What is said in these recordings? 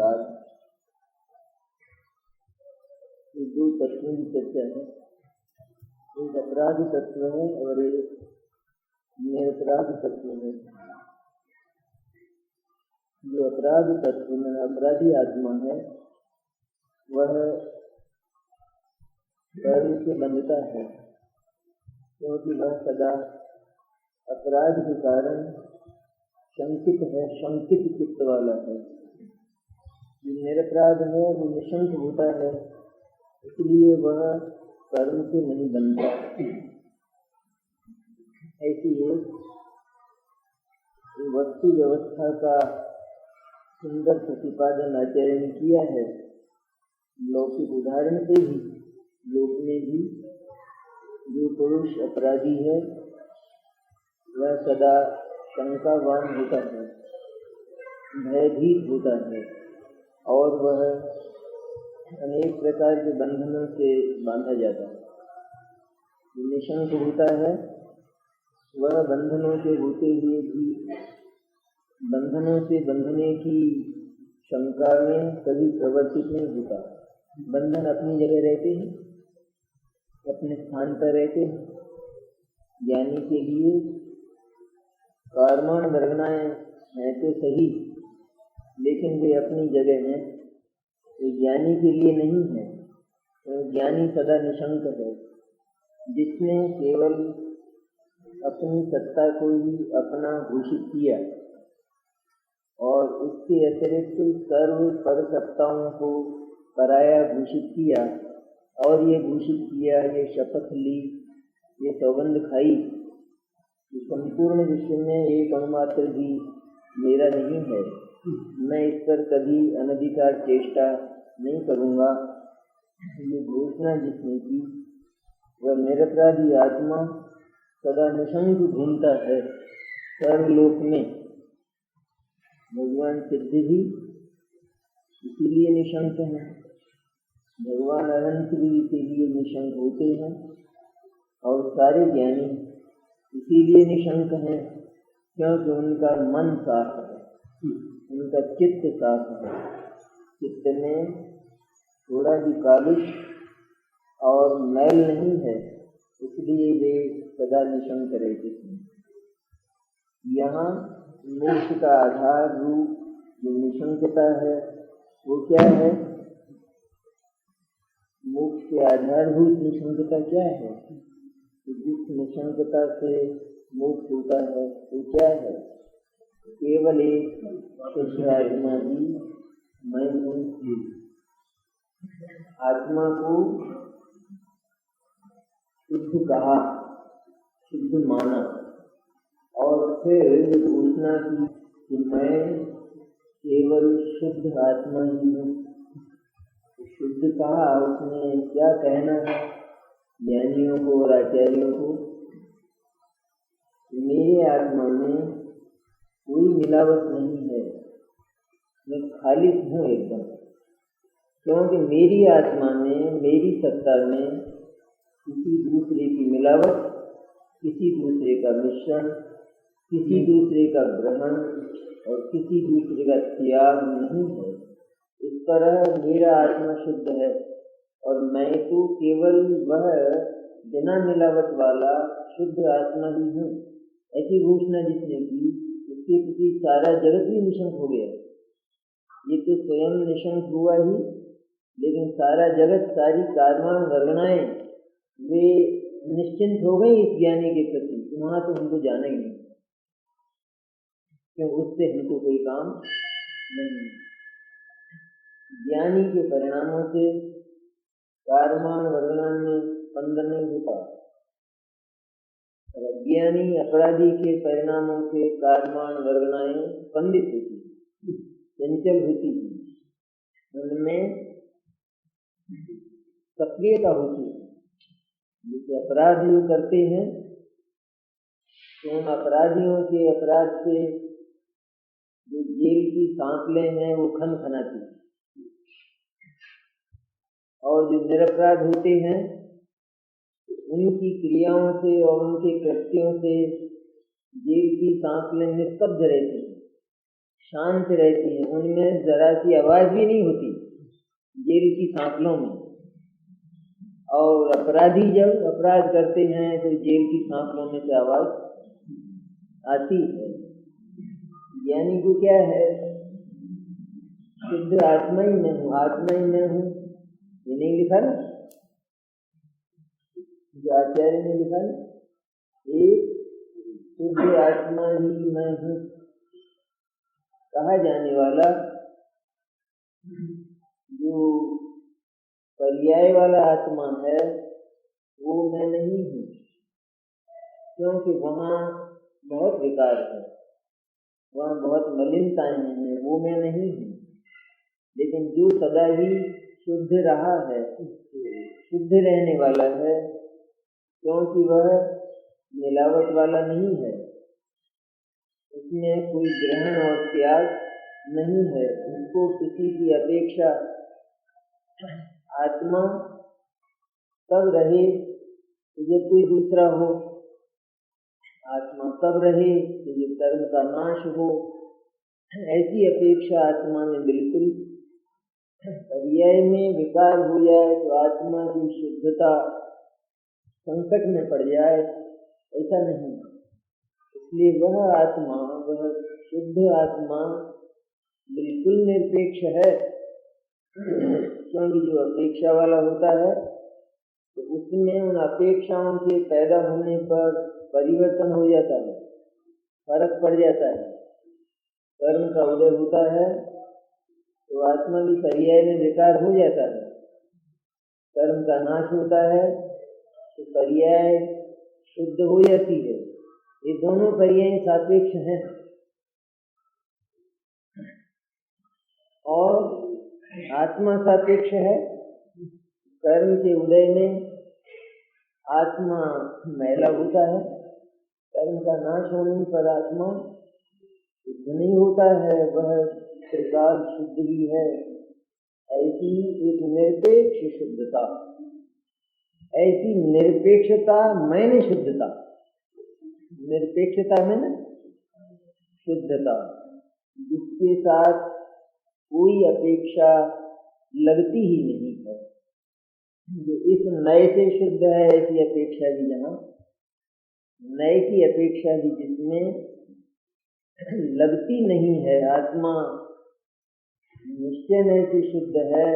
अपराध, ये दो तत्वों की चर्चा है। एक अपराध तत्व है और एक निरपराध तत्व है। जो अपराध तत्व में अपराधी आत्मा है वह कर्म से बंधता है, क्योंकि वह सदा अपराध के कारण शंकित है, शंकित चित्त वाला है। जो निरपराध है वो निशंक होता है, इसलिए वह कर्म से नहीं बनता। ऐसी एक वस्तु व्यवस्था का सुंदर प्रतिपादन आचार्य ने किया है। लौकिक उदाहरण से ही लोक में भी जो पुरुष अपराधी है वह सदा शंकावान होता है, भयभीत होता है और वह अनेक प्रकार के बंधनों से बांधा जाता है। जो निशंक होता है वह बंधनों के होते हुए भी बंधनों से बंधने की शंका में कभी प्रवर्तित नहीं होता। बंधन अपनी जगह रहते हैं, अपने स्थान पर रहते हैं। ज्ञानी के लिए कर्मण वर्गनाएं हैं तो सही, लेकिन वे अपनी जगह हैं। ये ज्ञानी के लिए नहीं है। तो ज्ञानी सदा निशंक है, जिसने केवल अपनी सत्ता को ही अपना घोषित किया और उसके अतिरिक्त सर्व पर सत्ताओं को पराया घोषित किया और ये घोषित किया, ये शपथ ली, ये सौगंध खाई कि संपूर्ण विश्व में एक अणुमात्र भी मेरा नहीं है, मैं इस पर कभी अनधिकार चेष्टा नहीं करूँगा। ये घोषणा जिसने की वह निरपराधी आत्मा सदा निशंक घूमता है सर्वलोक में। भगवान सिद्ध भी इसीलिए निशंक हैं, भगवान अनंत भी इसीलिए निशंक होते हैं और सारे ज्ञानी इसीलिए निशंक हैं क्योंकि उनका मन साफ है, उनका चित्त साफ है। चित्त में थोड़ा भी कालुष और मैल नहीं है, इसलिए वे सदा निशंक रहते हैं। यहाँ मोक्ष का आधार रूप जो निशंकता है वो क्या है? मोक्ष के आधारभूत निशंकता क्या है? जिस निशंकता से मोक्ष होता है वो क्या है? केवल एक शुद्ध आत्मा ही मैं हूँ। आत्मा को शुद्ध कहा, शुद्ध माना और फिर घोषणा की कि मैं केवल शुद्ध आत्मा ही हूँ। शुद्ध कहा, उसमें क्या कहना है ज्ञानियों को और आचार्यों को? मेरे आत्मा में कोई मिलावट नहीं है, मैं खालिश हूँ एकदम। क्योंकि मेरी आत्मा में, मेरी सत्ता में किसी दूसरे की मिलावट, किसी दूसरे का मिश्रण, किसी दूसरे का ग्रहण और किसी दूसरे का त्याग नहीं है। इस तरह मेरा आत्मा शुद्ध है और मैं तो केवल वह बिना मिलावट वाला शुद्ध आत्मा ही हूँ। ऐसी घोषणा जिसने की उसके प्रति सारा जगत भी निशंक हो गया। ये तो स्वयं निशंक हुआ ही, लेकिन सारा जगत, सारी कर्माण वर्गनाएं वे निश्चिंत हो गई इस ज्ञानी के प्रति। वहां तो हमको जाना ही नहीं, क्यों उससे हमको कोई काम नहीं। ज्ञानी के परिणामों से कर्मान वर्गनान में स्पंदन नहीं होता। अज्ञानी अपराधी के परिणामों से कर्मान वर्गनाएं स्पंदित होती, चंचल होती, उनमें सक्रियता होती। जैसे अपराध जो करते हैं तो उन अपराधियों के अपराध से जो जेल की सांकलें हैं वो खन खनाती, और जो निरपराध होते हैं उनकी क्रियाओं से और उनके कृत्यों से जेल की सांकलें निस्तब्ध रहती हैं, शांत रहती हैं, उनमें जरा सी आवाज भी नहीं होती जेल की सांकलों में। और अपराधी जब अपराध करते हैं तो जेल की सांकलों में से आवाज आती है। ज्ञानी को क्या है, शुद्ध आत्मा ही मैं हूँ, आत्मा ही मैं हूँ। ये नहीं लिखा ना, जो आचार्य ने लिखा ना, एक शुद्ध आत्मा ही मैं हूँ कहा जाने वाला जो पर्याय वाला आत्मा है वो मैं नहीं हूँ, क्योंकि वहाँ बहुत विकार है, वहाँ बहुत मलिनताएं हैं, वो मैं नहीं हूँ। लेकिन जो सदा ही शुद्ध रहा है, शुद्ध रहने वाला है, क्योंकि वह मिलावट वाला नहीं है, उसमें कोई ग्रहण और त्याग नहीं है, उसको किसी की अपेक्षा आत्मा तब रहे तो जब कोई दूसरा हो, आत्मा तब रहे तो जब कर्म का नाश हो। ऐसी अपेक्षा आत्मा में बिल्कुल, पर्याय में विकार हो जाए तो आत्मा की शुद्धता संकट में पड़ जाए, ऐसा नहीं। इसलिए वह आत्मा, वह शुद्ध आत्मा बिल्कुल निरपेक्ष है, क्योंकि जो अपेक्षा वाला होता है तो उसमें उन अपेक्षाओं के पैदा होने पर परिवर्तन हो जाता है, फर्क पड़ जाता है। कर्म का उदय होता है तो आत्मा की पर्याय में विकार हो जाता है, कर्म का नाश होता है तो पर्याय शुद्ध हो जाती है। ये दोनों पर्याय सापेक्ष हैं। और आत्मा सापेक्ष है। कर्म के उदय में आत्मा मैला होता है, कर्म का नाश होने पर आत्मा शुद्ध नहीं होता है, वह त्रिकाल शुद्ध ही है। ऐसी एक निरपेक्ष शुद्धता, ऐसी निरपेक्षता मैंने शुद्धता, निरपेक्षता में न शुद्धता, जिसके साथ कोई अपेक्षा लगती ही नहीं है। जो इस नए से शुद्ध है, ऐसी अपेक्षा भी जहाँ नए की अपेक्षा भी जिसमें लगती नहीं है, आत्मा निश्चय नए से शुद्ध है,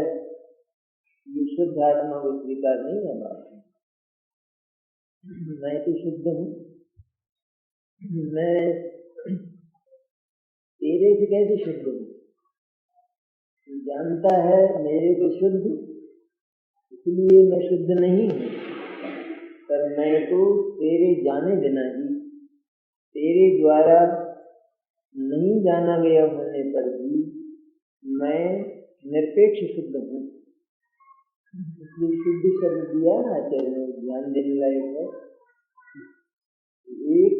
ये शुद्ध आत्मा को स्वीकार नहीं है। बात मैं तो शुद्ध हूँ, मैं तेरे से कैसे शुद्ध हूँ? जानता है मेरे को शुद्ध, इसलिए मैं शुद्ध नहीं हूँ, पर मैं तो तेरे जाने बिना ही, तेरे द्वारा नहीं जाना गया होने पर भी मैं निरपेक्ष शुद्ध हूँ। इसलिए शुद्ध शब्द दिया ना आचार्य ने, ध्यान देने लायक है। एक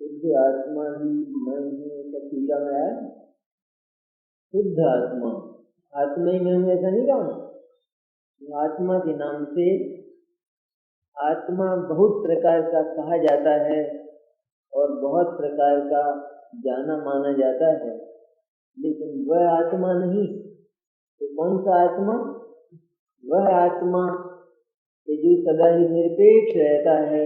शुद्ध आत्मा ही मैं हूँ, सब टीका में आया, शुद्ध आत्मा, आत्मा ही मैं हूँ ऐसा नहीं कहा। आत्मा के नाम से आत्मा बहुत प्रकार का कहा जाता है और बहुत प्रकार का जाना माना जाता है, लेकिन वह आत्मा नहीं। तो कौन सा आत्मा? वह आत्मा कि जो सदा ही निरपेक्ष रहता है,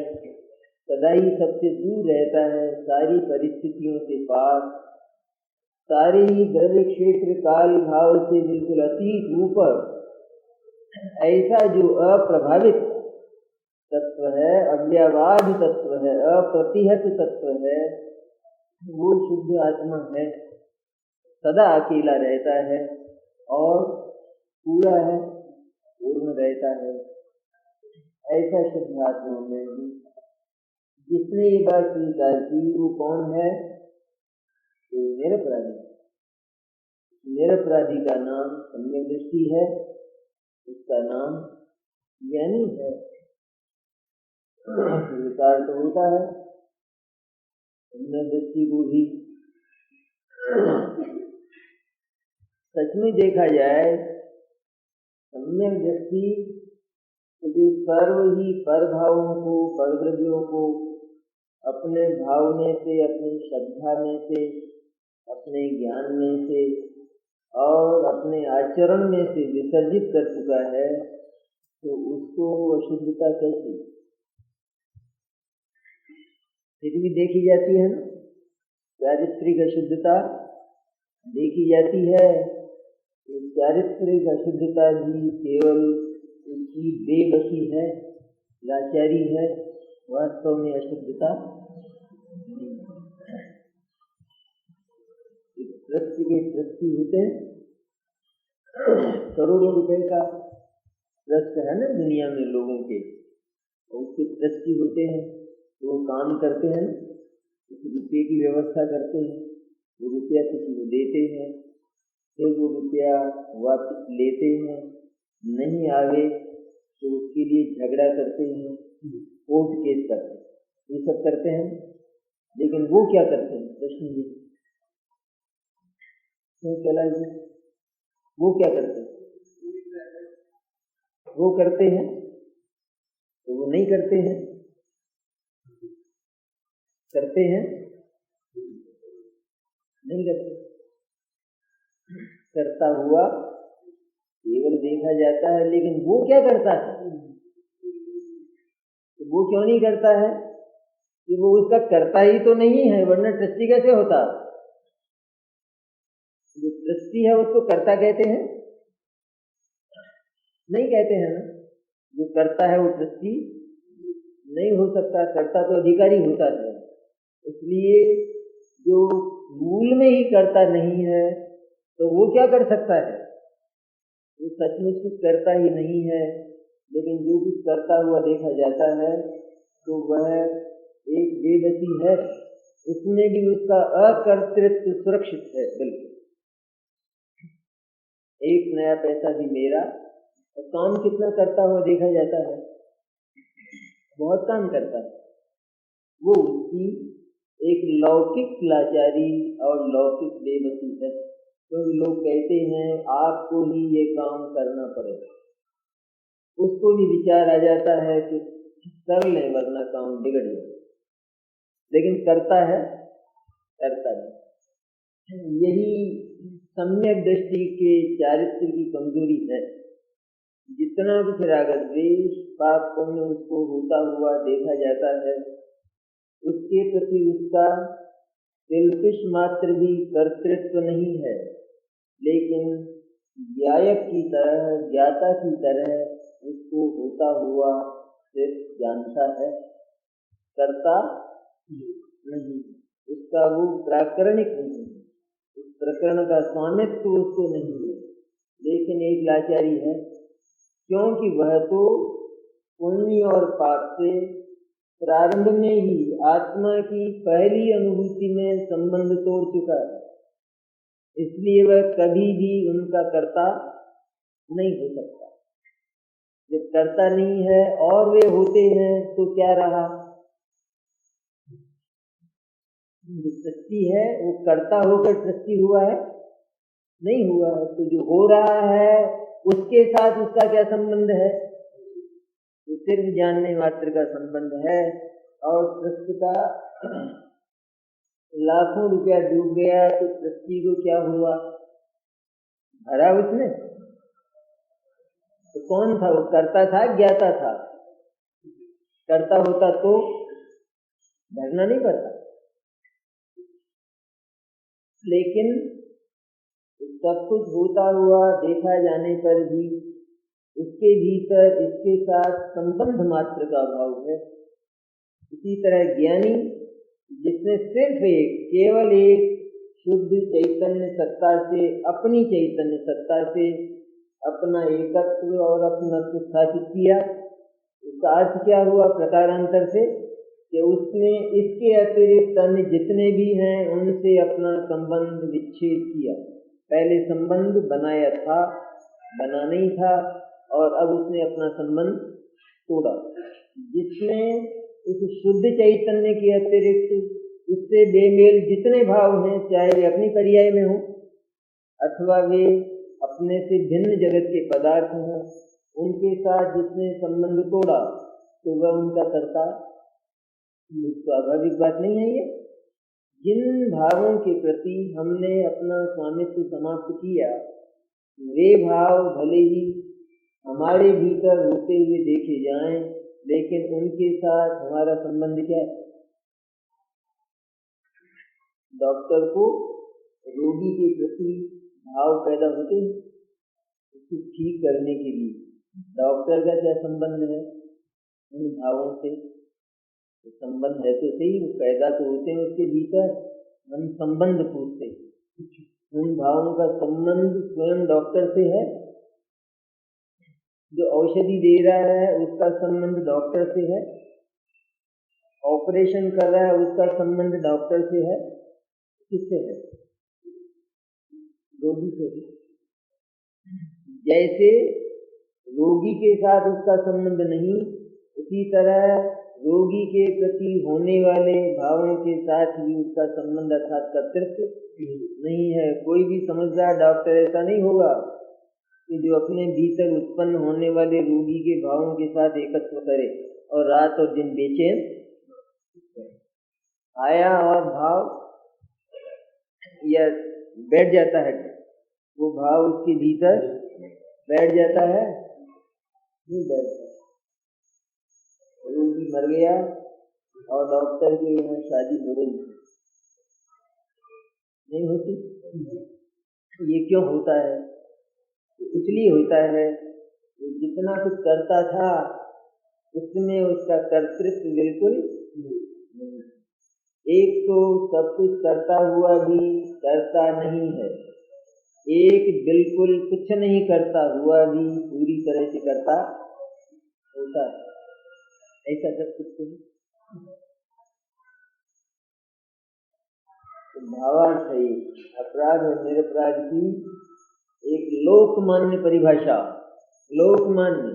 सदा ही सबसे दूर रहता है, सारी परिस्थितियों से पार, सारे ही द्रव्य क्षेत्र काल भाव से बिल्कुल अतीत ऊपर, ऐसा जो अप्रभावित तत्व है, अव्यवहार तत्व है, अप्रतिहत तत्व है, वो शुद्ध आत्मा है। सदा अकेला रहता है और पूरा है, पूर्ण रहता है। ऐसा शुद्ध आत्मा में जिसने ये बात स्वीकार की वो कौन है? तो निरपराधी। निरपराधी का नाम सम्यक दृष्टि है, उसका नाम ज्ञानी है। विकार तो होता है सम्यक दृष्टि को भी। सच में देखा जाए सम्यक दृष्टि जो सर्व ही पर भावों को, पर द्रव्यों को अपने भाव में से, अपनी श्रद्धा में से, अपने ज्ञान में से और अपने आचरण में से विसर्जित कर चुका है, तो उसको अशुद्धता कैसी फिर भी देखी जाती है ना? चारित्रिक अशुद्धता देखी जाती है। तो चारित्रिक अशुद्धता भी केवल उसकी बेबसी है, लाचारी है, वास्तव में अशुद्धता नहीं। ट्रस्ट के ट्रस्टी होते हैं, करोड़ों रुपए का ट्रस्ट है ना दुनिया में लोगों के, उसके ट्रस्टी होते हैं। तो वो काम करते हैं, उस रुपये की व्यवस्था करते हैं, वो रुपया किसी को देते हैं, फिर वो रुपया वापस लेते हैं, नहीं आवे तो उसके लिए झगड़ा करते हैं, कोर्ट केस करते हैं, ये सब करते हैं। लेकिन वो क्या करते हैं? प्रश्न ये कैलाश जी, वो क्या करते हैं? वो करते हैं तो वो नहीं करते हैं, करते हैं नहीं करते। करता हुआ केवल देखा जाता है, लेकिन वो क्या करता है? तो वो क्यों नहीं करता है कि वो उसका करता ही तो नहीं है, वरना ट्रस्टी कैसे होता? जो ट्रस्टी है उसको करता कहते हैं? नहीं कहते हैं ना। जो करता है वो ट्रस्टी नहीं हो सकता, करता तो अधिकारी होता है। इसलिए जो मूल में ही करता नहीं है तो वो क्या कर सकता है? वो सचमुच कुछ करता ही नहीं है, लेकिन जो कुछ करता हुआ देखा जाता है तो वह एक बेबसी है, उसमें भी उसका अकर्तृत्व सुरक्षित है। बिल्कुल एक नया पैसा भी मेरा, और काम कितना करता हुआ देखा जाता है? बहुत काम करता है। वो उसकी एक लौकिक लाचारी और लौकिक बेबसी है। तो लोग कहते हैं आपको ही ये काम करना पड़ेगा, उसको भी विचार आ जाता है कि कर लें वरना काम बिगड़ जाए, लेकिन करता है, करता नहीं। यही सम्यक दृष्टि के चारित्र की कमजोरी है। जितना कुछ राग द्वेष पाप पुण्य उसको होता हुआ देखा जाता है, उसके प्रति उसका तिलकुश मात्र भी कर्तृत्व नहीं है, लेकिन ज्ञायक की तरह, ज्ञाता की तरह उसको होता हुआ सिर्फ जानता है, करता नहीं। उसका वो प्राकरणिक नहीं है, उस प्रकरण का स्वामित्व उसको नहीं है, लेकिन एक लाचारी है, क्योंकि वह तो पुण्य और पाप से प्रारंभ में ही आत्मा की पहली अनुभूति में संबंध तोड़ चुका है, इसलिए वह कभी भी उनका कर्ता नहीं हो सकता। जब कर्ता नहीं है और वे होते हैं तो क्या रहा? जो ट्रस्टी है वो कर्ता होकर ट्रस्टी हुआ है? नहीं हुआ है। तो जो हो रहा है उसके साथ उसका क्या संबंध है? तो सिर्फ जानने मात्र का संबंध है। और ट्रस्ट का लाखों रुपया डूब गया तो ट्रस्टी को क्या हुआ? भरा उसने? तो कौन था वो? करता था, ज्ञाता था? करता होता तो भरना नहीं पड़ता, लेकिन सब कुछ होता हुआ देखा जाने पर भी उसके भीतर इसके साथ संबंध मात्र का अभाव है। इसी तरह ज्ञानी जिसने सिर्फ एक, केवल एक शुद्ध चैतन्य सत्ता से, अपनी चैतन्य सत्ता से अपना एकत्व और अपना स्थापित किया, उसका अर्थ क्या हुआ? प्रकारांतर से कि उसने इसके अतिरिक्त अन्य जितने भी हैं उनसे अपना संबंध विच्छेद किया। पहले संबंध बनाया था, बना नहीं था, और अब उसने अपना संबंध तोड़ा। जिसने उस शुद्ध चैतन्य के अतिरिक्त उससे बेमेल जितने भाव हैं, चाहे वे अपनी पर्याय में हो अथवा वे अपने से भिन्न जगत के पदार्थ हों, उनके साथ जिसने संबंध तोड़ा तो वह उनका कर्ता। स्वाभाविक बात नहीं है ये? जिन भावों के प्रति हमने अपना स्वामित्व समाप्त किया, वे भाव भले ही हमारे भीतर होते हुए देखे जाएं, लेकिन उनके साथ हमारा संबंध क्या है? डॉक्टर को रोगी के प्रति भाव पैदा होते हैं उसको ठीक करने के लिए। डॉक्टर का क्या संबंध है उन भावों से? तो संबंध है तो सही, वो पैदा तो होते हैं उसके भीतर। हम संबंध पूछते, उन भावों का संबंध स्वयं डॉक्टर से है। जो औषधि दे रहा है उसका संबंध डॉक्टर से है। ऑपरेशन कर रहा है उसका संबंध डॉक्टर से है। किससे है? रोगी से है। जैसे रोगी के साथ उसका संबंध नहीं, उसी तरह रोगी के प्रति होने वाले भावों के साथ भी उसका संबंध अर्थात कर्तृत्व नहीं है। कोई भी समझदार डॉक्टर ऐसा नहीं होगा कि जो अपने भीतर उत्पन्न होने वाले रोगी के भावों के साथ एकत्व करे और रात और दिन बेचैन आया और भाव या बैठ जाता है, वो भाव उसके भीतर बैठ जाता है, नहीं बैठता। रोगी मर गया और डॉक्टर के यहाँ शादी हो रही नहीं होती। ये क्यों होता है? इसलिए होता है कि जितना कुछ करता था उसमें उसका कर्तृत्व बिल्कुल नहीं। एक तो सब कुछ करता हुआ भी करता नहीं है, एक बिल्कुल कुछ नहीं करता हुआ भी पूरी तरह से करता होता है। ऐसा कर सकते हैं। तो भावार्थ है अपराध और निरपराध की एक लोकमान्य परिभाषा। लोकमान्य,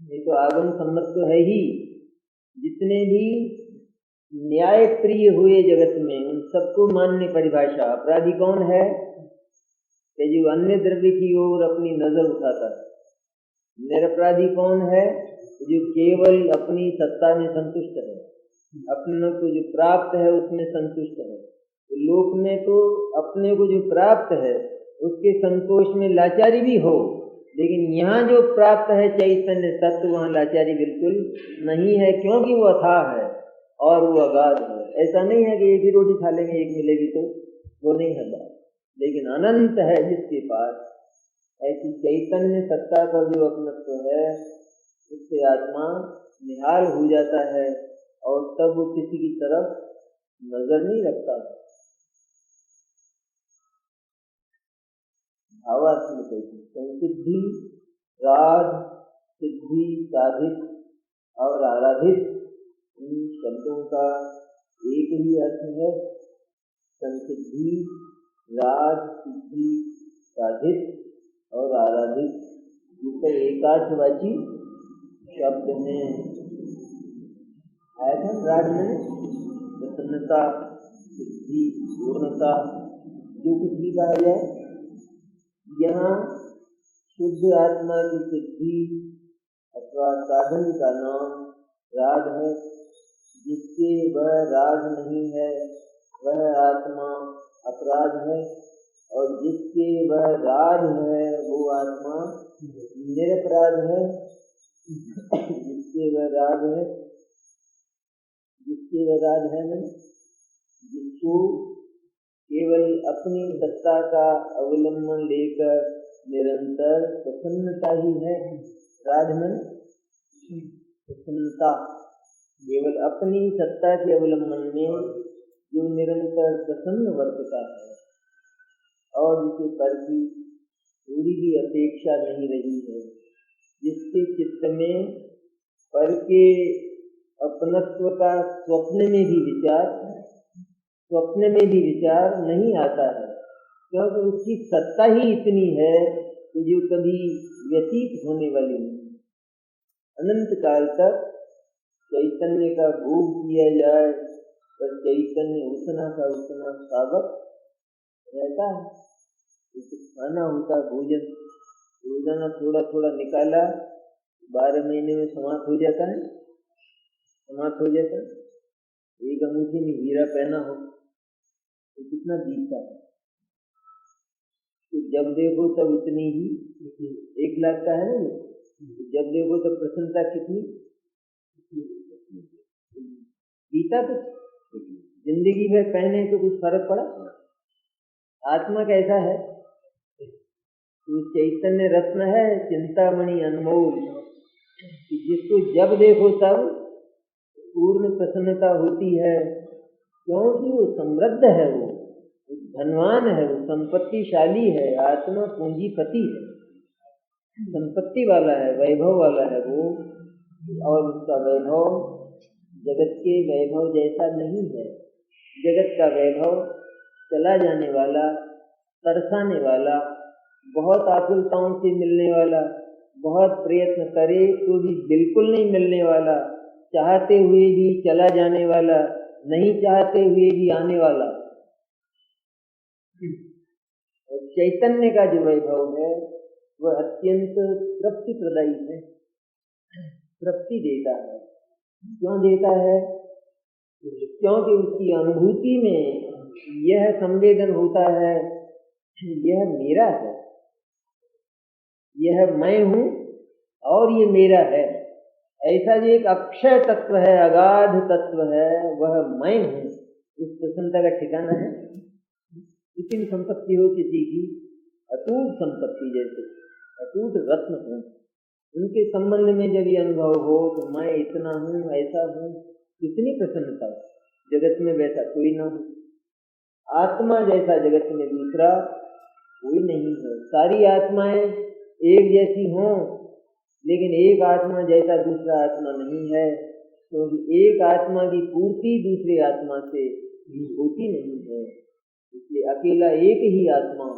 ये तो आगम सम्मत तो है ही। जितने भी न्याय प्रिय हुए जगत में उन सबको मान्य परिभाषा। अपराधी कौन है? कि जो अन्य द्रव्य की ओर अपनी नजर उठाता है। निरपराधी कौन है? जो केवल अपनी सत्ता में संतुष्ट है, अपने को जो प्राप्त है उसमें संतुष्ट है। तो लोक में तो अपने को जो प्राप्त है उसके संतोष में लाचारी भी हो, लेकिन यहाँ जो प्राप्त है चैतन्य तत्व, वहाँ लाचारी बिल्कुल नहीं है, क्योंकि वो अथाह है और वो अगाध है। ऐसा नहीं है कि एक ही रोटी खा लेंगे एक मिलेगी, तो वो नहीं है बात। लेकिन अनंत है जिसके पास, ऐसी चैतन्य सत्ता का जो अपनत्व है उससे आत्मा निहाल हो जाता है और तब वो किसी की तरफ नजर नहीं रखता। भावार्थ में कहते संसिद्धि, राज, सिद्धि, साधित और आराधित, इन शब्दों का एक ही अर्थ है। संसिद्धि, राज, सिद्धि, साधित और आराधित, ये एकार्थवाची शब्द हैं। आया था राज में प्रसन्नता, सिद्धि, पूर्णता, जो कुछ भी कहा जाए। यहाँ शुद्ध आत्मा की सिद्धि अथवा साधन का नाम राज है। जिसके वह राज नहीं है वह आत्मा अपराध है, और जिसके वह राज है वो आत्मा निरपराध है। जिसके वह राज है, जिसके वह राज है न, जिसको केवल अपनी सत्ता का अवलंबन लेकर निरंतर प्रसन्नता ही है। राजमन प्रसन्नता, केवल अपनी सत्ता के अवलंबन में जो निरंतर प्रसन्न वर्तता है और जिसे पर की थोड़ी भी अपेक्षा नहीं रही है, जिसके चित्त में पर के अपनत्व का स्वप्न में भी विचार नहीं आता है, क्योंकि उसकी सत्ता ही इतनी है कि जो कभी व्यतीत होने वाली नहीं। अनंत काल तक चैतन्य का भोग किया जाए पर चैतन्य उतना का उतना सावक रहता है। जैसे खाना होता, भोजन रोजाना थोड़ा थोड़ा निकाला, 12 महीने में समाप्त हो जाता है। एक अंगूठी में हीरा पहना हो तो कितना बीतता है। तो जब देखो तब उतनी ही, 1 लाख का है ना, तो जब देखो तब प्रसन्नता कितनी बीता। कुछ जिंदगी भर पहने तो कुछ फर्क पड़ा। आत्मा कैसा है, तो चैतन्य रत्न है, चिंतामणि अनमोल, कि जिसको जब देखो तब पूर्ण प्रसन्नता होती है, क्योंकि वो समृद्ध है, वो धनवान है, वो संपत्तिशाली है। आत्मा पूंजीपति है, संपत्ति वाला है, वैभव वाला है वो। और उसका वैभव जगत के वैभव जैसा नहीं है। जगत का वैभव चला जाने वाला, तरसाने वाला, बहुत आकुलताओं से मिलने वाला, बहुत प्रयत्न करे तो भी बिल्कुल नहीं मिलने वाला, चाहते हुए भी चला जाने वाला, नहीं चाहते हुए भी आने वाला। और चैतन्य का जो वैभव है वह अत्यंत तृप्ति प्रदायी है, तृप्ति देता है। क्यों देता है? क्योंकि उसकी अनुभूति में यह संवेदन होता है, यह मेरा है, यह मैं हूँ और ये मेरा है। ऐसा जो एक अक्षय तत्व है, अगाध तत्व है, वह मैं हूँ। उस प्रसन्नता का ठिकाना है। कितनी संपत्ति हो किसी की, अटूट संपत्ति, जैसे अटूट रत्न हो, उनके संबंध में जब ये अनुभव हो तो मैं इतना हूँ, ऐसा हूँ, कितनी प्रसन्नता हो। जगत में वैसा कोई ना हो, आत्मा जैसा जगत में दूसरा कोई नहीं है। सारी आत्माएं एक जैसी हों, लेकिन एक आत्मा जैसा दूसरा आत्मा नहीं है, क्योंकि तो एक आत्मा की पूर्ति दूसरे आत्मा से होती नहीं है। इसलिए अकेला एक ही आत्मा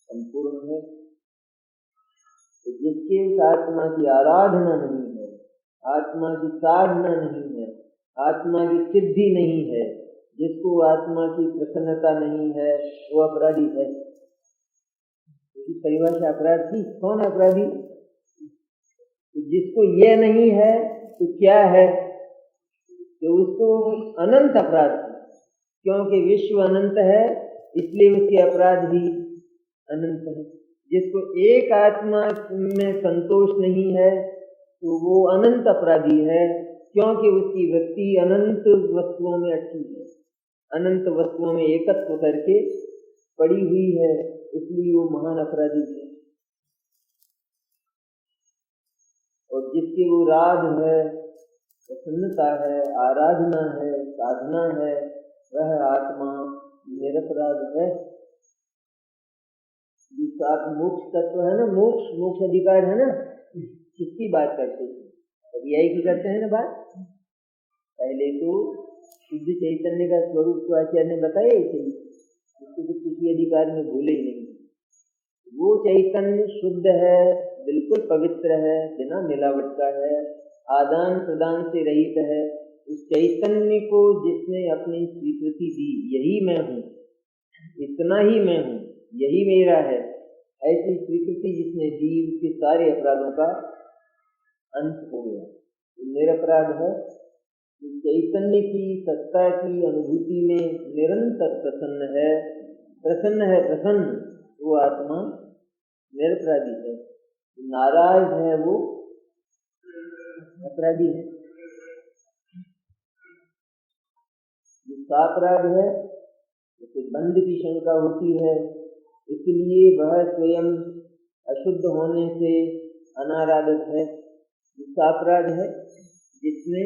संपूर्ण है। तो जिसके उस आत्मा की आराधना नहीं है, आत्मा की साधना नहीं है, आत्मा की सिद्धि नहीं है, जिसको आत्मा की प्रसन्नता नहीं है, वो अपराधी है। इसकी परिभाषा अपराध की, कौन अपराधी? जिसको यह नहीं है तो क्या है, तो उसको अनंत अपराध है। क्योंकि विश्व अनंत है, इसलिए उसके अपराध भी अनंत है। जिसको एक आत्मा में संतोष नहीं है तो वो अनंत अपराधी है, क्योंकि उसकी वृत्ति अनंत वस्तुओं में अटकी है, अनंत वस्तुओं में एकत्व करके पड़ी हुई है, इसलिए वो महान अपराधी है। और जिसकी वो राग है, प्रसन्नता है, आराधना है, साधना है, वह आत्मा निरपराध है। जिसका मोक्ष तत्व है ना, मोक्ष अधिकार है ना, किसकी बात करते हैं? अभी यही की करते हैं ना बात। पहले तो शुद्ध चैतन्य का स्वरूप तो आचार्य ने बताया ही थे, उसको तो किसी अधिकार में भूले ही नहीं। वो चैतन्य शुद्ध है, बिल्कुल पवित्र है, बिना मिलावट का है, आदान प्रदान से रहित है। उस चैतन्य को जिसने अपनी स्वीकृति दी, यही मैं हूँ, इतना ही मैं हूँ, यही मेरा है, ऐसी स्वीकृति जिसने दी, उसके सारे अपराधों का अंत हो गया। निरपराध है। चैतन्य की सत्ता की अनुभूति में निरंतर प्रसन्न है, प्रसन्न, वो आत्मा निरपराधी है। नाराज है वो अपराधी है। जिसका अपराध है उसे बंध की शंका होती है, इसलिए वह स्वयं अशुद्ध होने से अनाराधक है। जिसका अपराध है, जिसने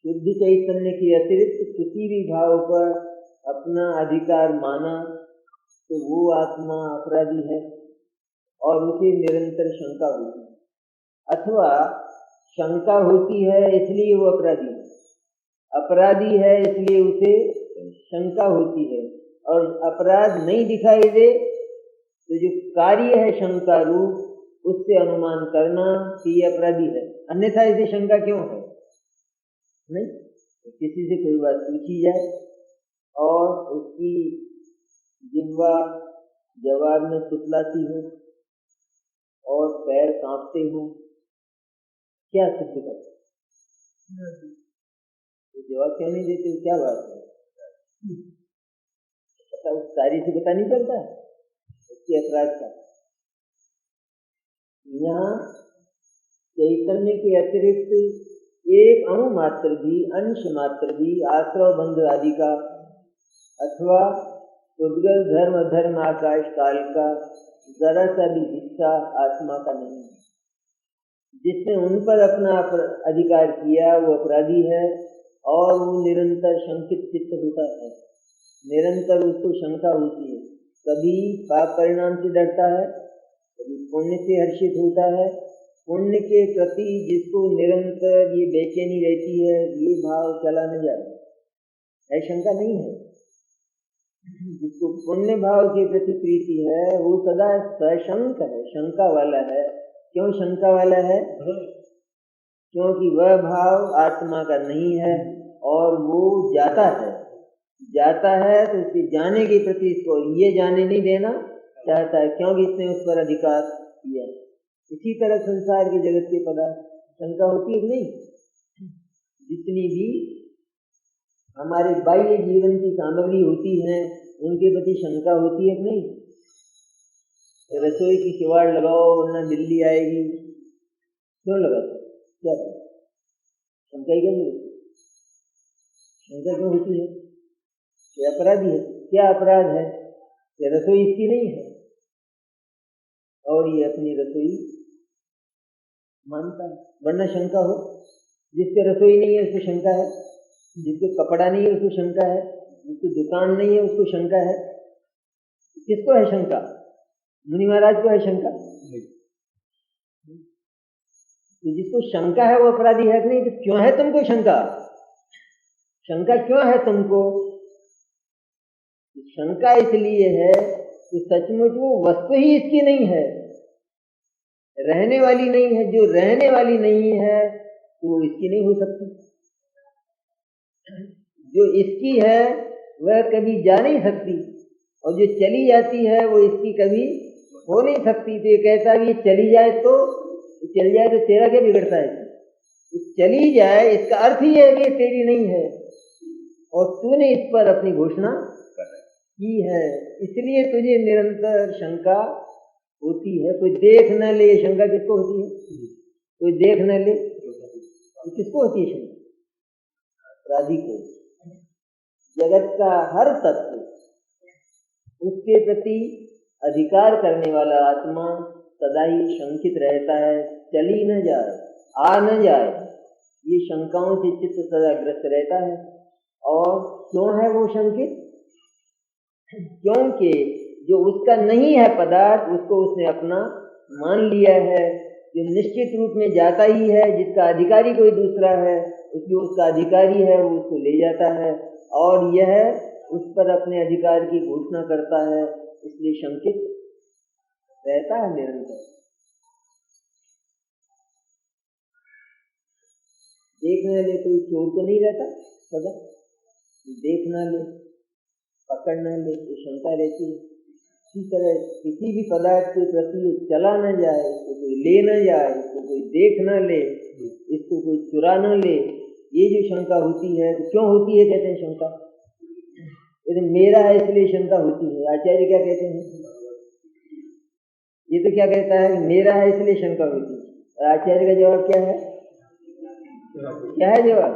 शुद्ध चैतन्य के अतिरिक्त किसी भी भाव पर अपना अधिकार माना, तो वो आत्मा अपराधी है और उसे निरंतर शंका होती है। अथवा शंका होती है इसलिए वो अपराधी है, अपराधी है इसलिए उसे शंका होती है। और अपराध नहीं दिखाई दे तो जो कार्य है शंका रूप, उससे अनुमान करना कि ये अपराधी है, अन्यथा इसे शंका क्यों है? नहीं, किसी से कोई बात पूछी जाए और उसकी जिह्वा जवाब में तुतलाती हो और पैर कांपते हो, क्या सिद्ध करते? तो जवाब क्यों नहीं देते? क्या बात है? पता उस कार्य से पता नहीं चलता उसके अपराध का। यहाँ चैतन्य के अतिरिक्त एक अणु मात्र भी, अंश मात्र भी आश्रव बंध आदि का अथवा उद्गल धर्म धर्म आकाश काल का जरा सा भी हिस्सा आत्मा का नहीं है। जिसने उन पर अपना अधिकार किया वो अपराधी है और वो निरंतर शंकित चित्त होता है, निरंतर उसको शंका होती है। कभी पाप परिणाम से डरता है, कभी पुण्य से हर्षित होता है। पुण्य के प्रति जिसको निरंतर ये बेचैनी रहती है, ये भाव चला न जाए, है शंका नहीं है। जिसको पुण्य भाव के प्रति प्रीति है वो सदा सशंक है, शंका वाला है। क्यों शंका वाला है? क्योंकि वह भाव आत्मा का नहीं है और वो जाता है तो इसके जाने के प्रति इसको ये जाने नहीं देना चाहता है, क्योंकि इसने उस पर अधिकार किया। इसी तरह संसार के जगत के पदार्थ शंका होती है नहीं? जितनी भी हमारे बाह्य जीवन की सामग्री होती है उनके प्रति शंका होती है कि नहीं? रसोई की किवाड़ लगाओ वरना बिल्ली आएगी, क्यों लगाते? क्या शंका ही क्या? शंका क्यों होती है? ये अपराधी है। क्या अपराध है? ये रसोई इसकी नहीं है और ये अपनी रसोई मानता है, वरना शंका हो। जिसके रसोई नहीं है उसको शंका है, जिसके कपड़ा नहीं है उसको शंका है, जिसकी दुकान नहीं है उसको शंका है। किसको है शंका? मुनि महाराज को है शंका। तो जिसको शंका है वो अपराधी है कि नहीं? तो क्यों है तुमको शंका? शंका क्यों है तुमको? शंका इसलिए है कि सचमुच वो वस्तु ही इसकी नहीं है, रहने वाली नहीं है। जो रहने वाली नहीं है तो वो इसकी नहीं हो सकती। जो इसकी है वह कभी जा नहीं सकती और जो चली जाती है वो इसकी कभी हो नहीं सकती। तो ये कहता है ये चली जाए तो चल जाए तो तेरा क्या बिगड़ता है? तो चली जाए इसका अर्थ ही है कि तेरी नहीं है और तूने इस पर अपनी घोषणा की है, इसलिए तुझे निरंतर शंका होती है। कोई देख न ले, शंका किसको होती है? कोई देख न ले तो किसको होती है शंका? अपराधी को। जगत का हर तत्व उसके प्रति अधिकार करने वाला आत्मा सदा ही शंकित रहता है, चली न जाए, आ न जाए, ये शंकाओं से चित्त सदा ग्रस्त रहता है। और क्यों है वो शंकित? क्योंकि जो उसका नहीं है पदार्थ उसको उसने अपना मान लिया है। जो निश्चित रूप में जाता ही है, जिसका अधिकारी कोई दूसरा है, उसको उसका अधिकारी है वो उसको ले जाता है और यह उस पर अपने अधिकार की घोषणा करता है, इसलिए शंकित रहता है निरंतर। देखने ले कोई चोर तो नहीं रहता सदा, देखना ले पकड़ना ले ये शंका रहती है। इसी तरह किसी भी पदार्थ के प्रति चला न जाए, इसको कोई ले न जाए, इसको कोई देख न ले, इसको कोई चुरा न ले, ये जो शंका होती है तो क्यों होती है? कहते हैं शंका यदि मेरा है इसलिए शंका होती है। आचार्य क्या कहते हैं? ये तो क्या कहता है? मेरा है इसलिए शंका होती है। और आचार्य का जवाब क्या है? क्या है जवाब?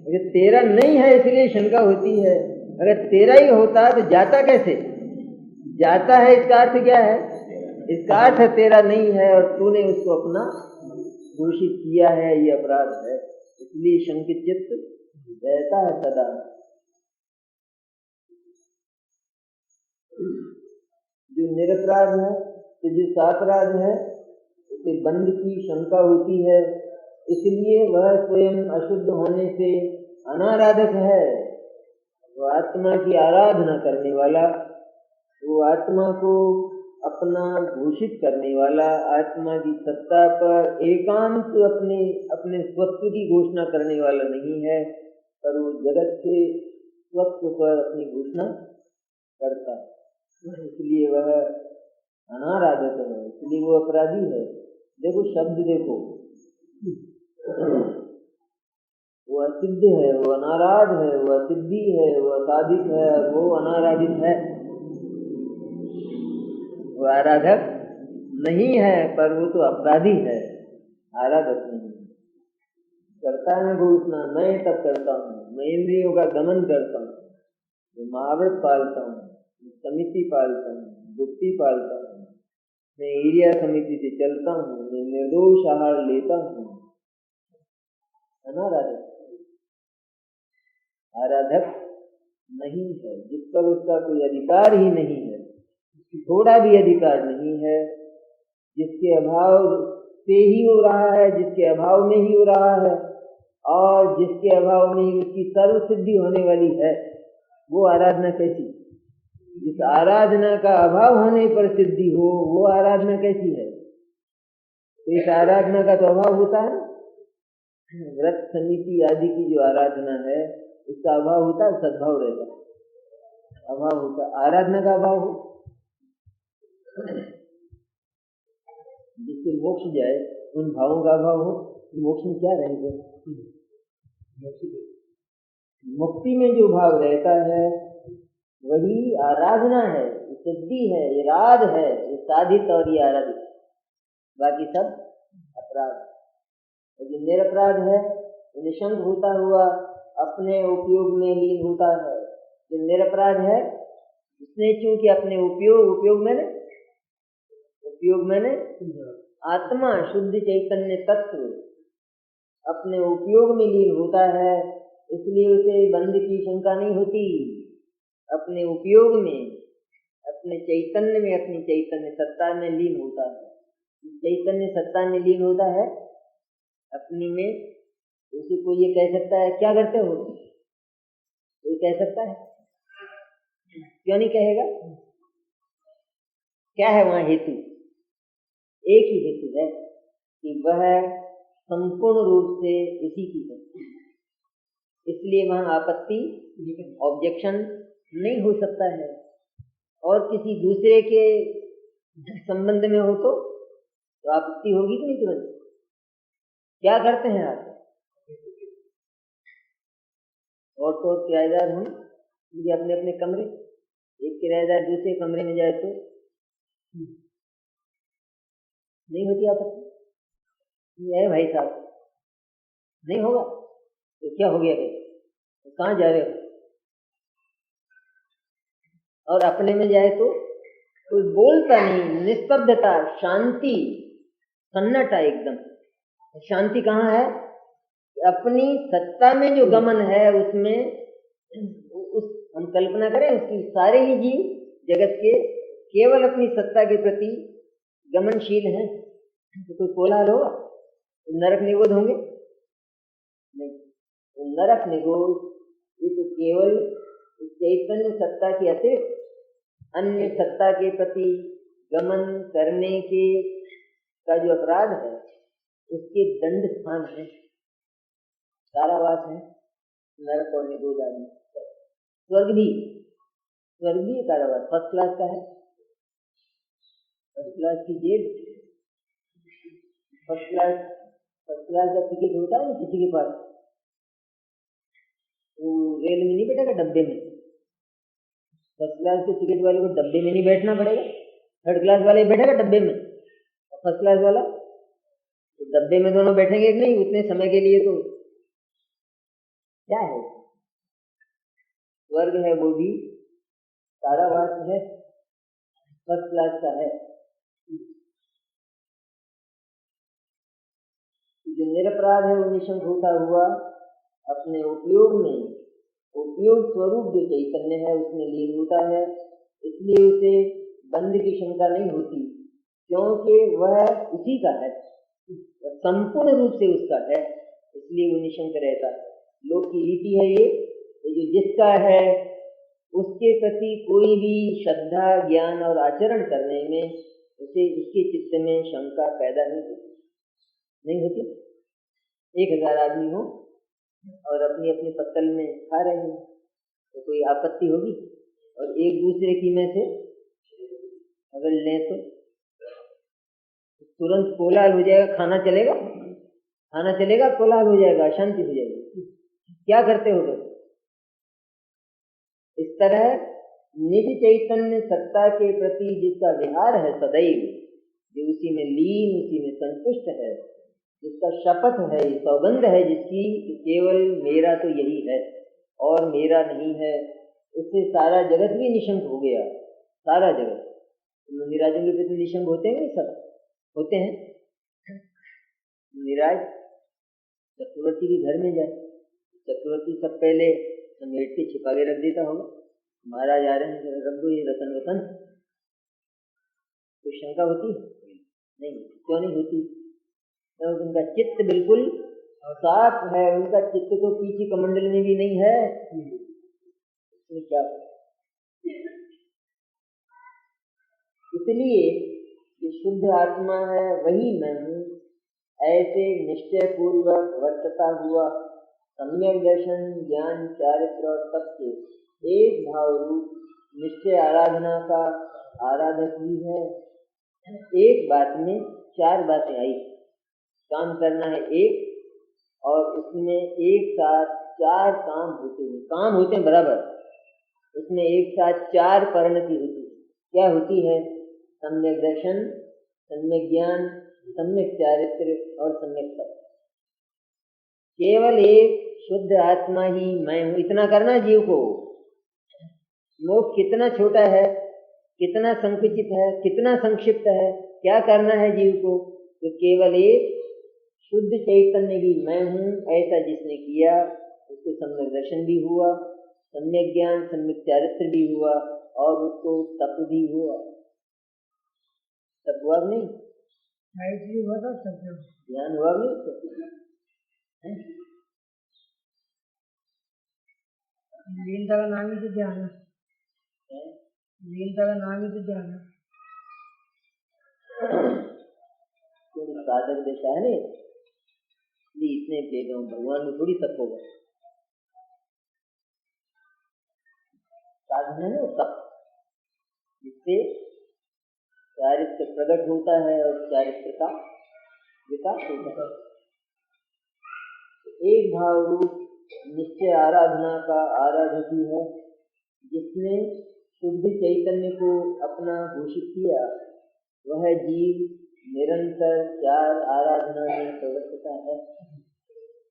अगर तेरा नहीं है इसलिए शंका होती है। अगर तेरा ही होता तो जाता कैसे? जाता है इसका अर्थ क्या है? इसका अर्थ है तेरा नहीं है और तूने उसको अपना घोषित किया है, ये अपराध है। इसलिए शंकित चित्त रहता है सदा। जो निरपराध है तो जो सापराध है उसे बंध की शंका होती है, इसलिए वह स्वयं अशुद्ध होने से अनाराधक है। वो आत्मा की आराधना करने वाला, वो आत्मा को अपना घोषित करने वाला, आत्मा की सत्ता पर एकांत अपने स्वत्व की घोषणा करने वाला नहीं है, पर वो जगत के स्वत्व पर अपनी घोषणा करता है। इसलिए वह अनाराधक है, इसलिए वो अपराधी है। देखो शब्द देखो, वो असिद्ध है, वो अनाराध है, वो असिद्धि है, वो असाधित है, और वो अनाराधित है। वो आराधक नहीं है, पर वो तो अपराधी है, आराधक नहीं। करता मैं घोषणा, मैं तब करता हूँ, मैं इंद्रियों का दमन करता हूँ, मैं महाव्रत पालता हूँ, समिति पालता हूँ, गुप्ती पालता हूँ, मैं एरिया समिति से चलता हूँ, मैं निर्दोष आहार लेता हूँ। अनाराधक, आराधक नहीं है, जिस पर उसका कोई अधिकार ही नहीं है, थोड़ा भी अधिकार नहीं है, जिसके अभाव से ही हो रहा है, जिसके अभाव में ही हो रहा है, और जिसके अभाव में ही उसकी सर्व सिद्धि होने वाली है, वो आराधना कैसी? जिस आराधना का अभाव होने पर सिद्धि हो, वो आराधना कैसी है? तो इस आराधना का तो अभाव होता है। व्रत समिति आदि की जो आराधना है, उसका अभाव होता है, सद्भाव रहता है, अभाव होता है। आराधना का अभाव हो, जिससे मोक्ष जाए, उन भावों का अभाव हो, मोक्ष में क्या रहेगा? मुक्ति में जो भाव रहता है वही आराधना है, सिद्धि है, ये राज है, ये साधित और ये आराधित। बाकी सब अपराध। और जो निरपराध है, निशंक होता हुआ अपने उपयोग में लीन होता है। जो निरपराध है, उसने चूंकि अपने उपयोग मैंने आत्मा शुद्ध चैतन्य तत्व अपने उपयोग में लीन होता है, इसलिए उसे बंध की शंका नहीं होती। अपने उपयोग में, अपने चैतन्य में, अपनी चैतन्य सत्ता में लीन होता है। चैतन्य सत्ता में लीन होता है अपनी में, उसे कोई ये कह सकता है क्या करते हो? कोई कह सकता है? क्यों नहीं कहेगा? क्या है वहां हेतु? एक ही हेतु है कि वह संपूर्ण रूप से इसी की है, इसलिए वहां आपत्ति, ऑब्जेक्शन नहीं हो सकता है। और किसी दूसरे के संबंध में हो तो आपत्ति होगी कि नहीं? तुरंत क्या करते हैं आप? और तो किराएदार हम ये अपने अपने कमरे, एक किराएदार दूसरे कमरे में जाए तो नहीं होती आपत्ति? है भाई साहब, नहीं होगा तो क्या हो गया भाई, तो कहाँ जा रहे हो? और अपने में जाए तो कोई बोलता नहीं, निस्तब्धता, शांति, सन्नाटा एकदम। शांति कहाँ है? अपनी सत्ता में जो गमन है उसमें, उस हम कल्पना करें उसकी, सारे ही जीव जगत के केवल अपनी सत्ता के प्रति गमनशील हैं, तो कोई कोलाहल होगा? नरक निगोद होंगे? नहीं, नरक निगोद ये तो केवल चैतन्य सत्ता के अतिरिक्त अन्य सत्ता के प्रति गमन करने के का जो अपराध है, उसके दंड स्थान है, कारावास है, नरक और निगोद आदि। स्वर्गीय कारावास फर्स्ट क्लास का है, फर्स्ट क्लास की जेल, फर्स्ट क्लास का टिकट होता है किसी के पास, वो रेल में नहीं बैठेगा, डब्बे में। फर्स्ट क्लास के टिकट वाले को डब्बे में नहीं बैठना पड़ेगा, थर्ड क्लास वाले बैठेगा डब्बे में, और फर्स्ट क्लास वाला तो डब्बे में दोनों बैठेंगे कि नहीं उतने समय के लिए? तो क्या है? स्वर्ग है वो भी कारावास है, फर्स्ट क्लास का है। जो निरपराध है वो निशंक होता हुआ अपने उपयोग में, उपयोग स्वरूप जो चैतन्य है उसमें लीन होता है, इसलिए उसे बंध की शंका नहीं होती, क्योंकि वह उसी का है, संपूर्ण रूप से उसका है, इसलिए वो निशंक रहता है। लोक की रीति है ये जो जिसका है उसके प्रति कोई भी श्रद्धा, ज्ञान और आचरण करने में उसे उसके चित्त में शंका पैदा नहीं होती। 1000 आदमी हो और अपनी अपनी पत्तल में खा रहे हैं तो कोई आपत्ति होगी? और एक दूसरे की में से अगर लें तो तुरंत कोलाहल हो जाएगा, खाना चलेगा, कोलाहल हो जाएगा, अशांति हो जाएगी। क्या करते हो तुम? इस तरह निज चैतन्य सत्ता के प्रति जिसका विहार है सदैव, जो उसी में लीन, उसी में संतुष्ट है, जिसका शपथ है, सौगंध है जिसकी कि केवल मेरा तो यही है और मेरा नहीं है, उससे सारा जगत भी निशंक हो गया। सारा जगत मुनिराजों के प्रति निशंक होते हैं, सब होते हैं। मुनिराज चक्रवर्ती के घर में जाए, चक्रवर्ती सब पहले समेट के छिपा के रख देता होगा, महाराज आ रहे हैं रख दो ये रतन वतन, तो शंका होती नहीं? क्यों नहीं होती? तो उनका चित्त बिल्कुल साफ है, उनका चित्त तो पीछे कमंडल में भी नहीं है। क्या इसलिए जो शुद्ध आत्मा है वही मैं हूँ, ऐसे निश्चय पूर्वक वर्तता हुआ सम्यक दर्शन, ज्ञान, चारित्र और तप के एक भाव रूप निश्चय आराधना का आराधक ही है। एक बात में चार बातें आई, काम करना है एक, और उसमें एक साथ चार काम होते हैं बराबर, उसमें एक साथ चार परिणति होती है। क्या होती है? सम्यक दर्शन, सम्यक ज्ञान, सम्यक चारित्र और सम्यक तप। केवल एक शुद्ध आत्मा ही मैं हूँ, इतना करना जीव को। मोक्ष कितना छोटा है, कितना संकुचित है, कितना संक्षिप्त है। क्या करना है जीव को? तो केवल एक शुद्ध चैतन्य ही मैं हूँ ऐसा जिसने किया, उसको सम्यक दर्शन भी हुआ, सम्यक ज्ञान, सम्यक चारित्र भी हुआ, और उसको तप भी हुआ। तप हुआ नहीं? ज्ञान हुआ नहीं? लीनता का नाम ही तो ध्यान है। लीनता का नाम ही तो ध्यान है। साधक दशा है नहीं, इतने भेदों भगवान में थोड़ी तप होगा। साधन है ना तप, जिससे चारित्र प्रकट होता है और चारित्र का विकास होता है। एक भाव रूप निश्चय आराधना का आराधक ही है, जिसने शुद्ध चैतन्य को अपना घोषित किया। वह जीव निरंतर चार आराधना में प्रवर्तता है,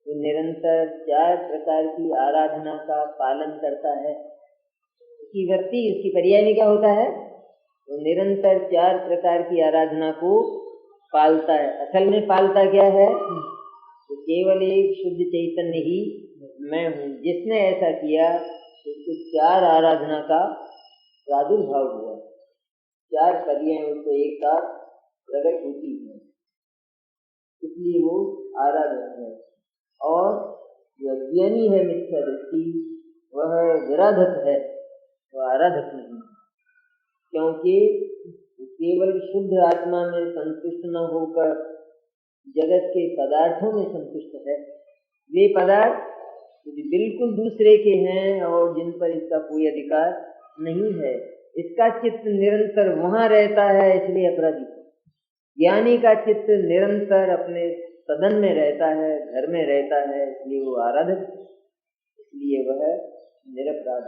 वो निरंतर चार प्रकार की आराधना का पालन करता है। उसकी वृत्ति, उसकी पर्याय में क्या होता है? वो निरंतर चार प्रकार की आराधना को पालता है। असल में पालता क्या है? तो केवल एक शुद्ध चैतन्य ही मैं हूँ। जिसने ऐसा किया उसको चार आराधना का प्रादुर्भाव हुआ, चार पर्याय उसको एक साथ प्रकट होती है, इसलिए वो आराधक है। और जो अज्ञानी है मिथ्या दृष्टि, वह विराधक है, वह आराधक नहीं, क्योंकि केवल शुद्ध आत्मा में संतुष्ट न होकर जगत के पदार्थों में संतुष्ट है। वे पदार्थ बिल्कुल दूसरे के हैं और जिन पर इसका कोई अधिकार नहीं है। इसका चित्त निरंतर वहां रहता है, इसलिए अपराधी। ज्ञानी का चित्त निरंतर अपने सदन में रहता है, घर में रहता है, इसलिए वो आराधक, इसलिए वह निरपराध।